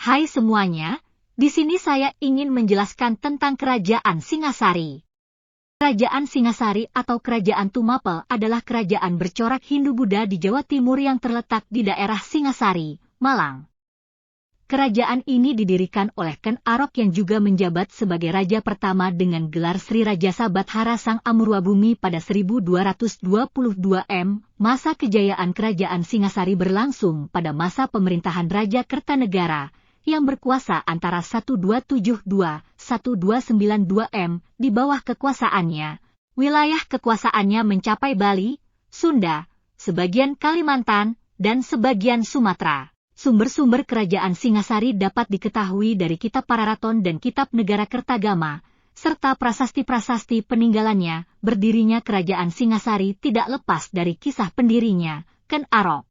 Hai semuanya, di sini saya ingin menjelaskan tentang Kerajaan Singasari. Kerajaan Singasari atau Kerajaan Tumapel adalah kerajaan bercorak Hindu-Buddha di Jawa Timur yang terletak di daerah Singasari, Malang. Kerajaan ini didirikan oleh Ken Arok yang juga menjabat sebagai raja pertama dengan gelar Sri Rajasa Bathara Sang Amurwabhumi pada 1222 m. Masa kejayaan Kerajaan Singasari berlangsung pada masa pemerintahan Raja Kertanegara yang berkuasa antara 1272-1292 m. Di bawah kekuasaannya, wilayah kekuasaannya mencapai Bali, Sunda, sebagian Kalimantan, dan sebagian Sumatera. Sumber-sumber Kerajaan Singasari dapat diketahui dari Kitab Pararaton dan Kitab Negara Kertagama, serta prasasti-prasasti peninggalannya. Berdirinya Kerajaan Singasari tidak lepas dari kisah pendirinya, Ken Arok.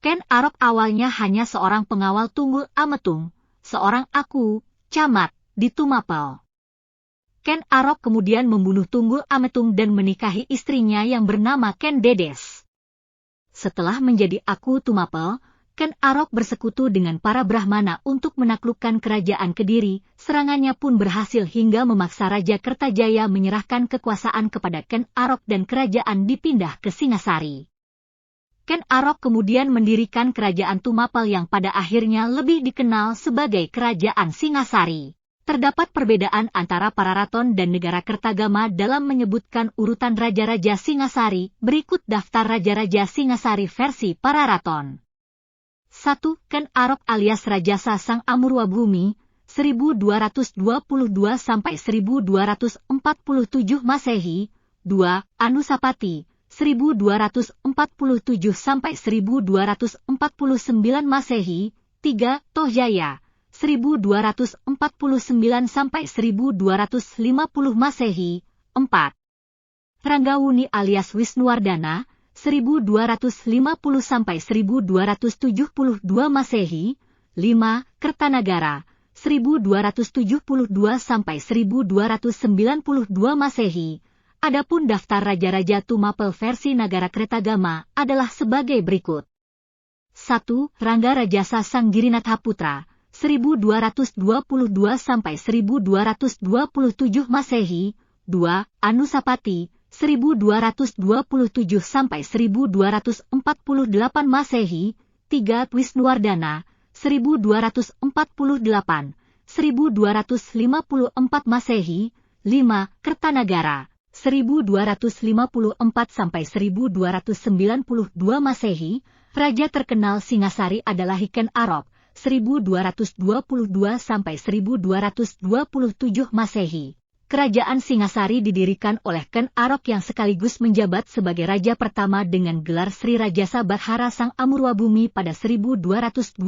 Ken Arok awalnya hanya seorang pengawal Tunggul Ametung, seorang aku, camat, di Tumapel. Ken Arok kemudian membunuh Tunggul Ametung dan menikahi istrinya yang bernama Ken Dedes. Setelah menjadi aku Tumapel, Ken Arok bersekutu dengan para Brahmana untuk menaklukkan kerajaan Kediri. Serangannya pun berhasil hingga memaksa Raja Kertajaya menyerahkan kekuasaan kepada Ken Arok dan kerajaan dipindah ke Singasari. Ken Arok kemudian mendirikan Kerajaan Tumapel yang pada akhirnya lebih dikenal sebagai Kerajaan Singasari. Terdapat perbedaan antara Pararaton dan Negara Kertagama dalam menyebutkan urutan Raja-Raja Singasari. Berikut daftar Raja-Raja Singasari versi Pararaton. 1. Ken Arok alias Rajasa Sang Amurwabhumi, 1222–1247 Masehi. 2. Anusapati, 1247–1249 Masehi. 3. Tohjaya, 1249–1250 Masehi. 4. Ranggawuni alias Wisnuwardana, 1250–1272 Masehi. 5. Kertanagara, 1272–1292 Masehi. Adapun daftar Raja-Raja Tumapel versi Nagara Kertagama adalah sebagai berikut. 1. Rangga Rajasa Sang Girinatha Putra, 1222–1227 Masehi. 2. Anusapati, 1227–1248 Masehi. 3. Wisnuwardana, 1248–1254 Masehi. 5. Kertanagara, 1254–1292 Masehi. Raja terkenal Singasari adalah Ken Arok, 1222–1227 Masehi. Kerajaan Singasari didirikan oleh Ken Arok yang sekaligus menjabat sebagai raja pertama dengan gelar Sri Rajasa Bathara Sang Amurwabhumi pada 1222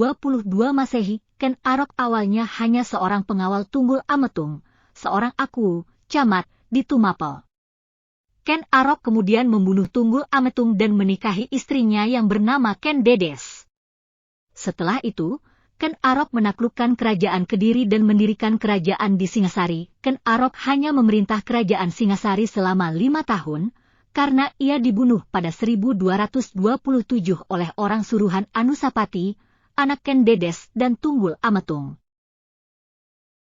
Masehi. Ken Arok awalnya hanya seorang pengawal Tunggul Ametung, seorang aku, camat, di Tumapel. Ken Arok kemudian membunuh Tunggul Ametung dan menikahi istrinya yang bernama Ken Dedes. Setelah itu, Ken Arok menaklukkan kerajaan Kediri dan mendirikan kerajaan di Singasari. Ken Arok hanya memerintah kerajaan Singasari selama 5 tahun, karena ia dibunuh pada 1227 oleh orang suruhan Anusapati, anak Ken Dedes dan Tunggul Ametung.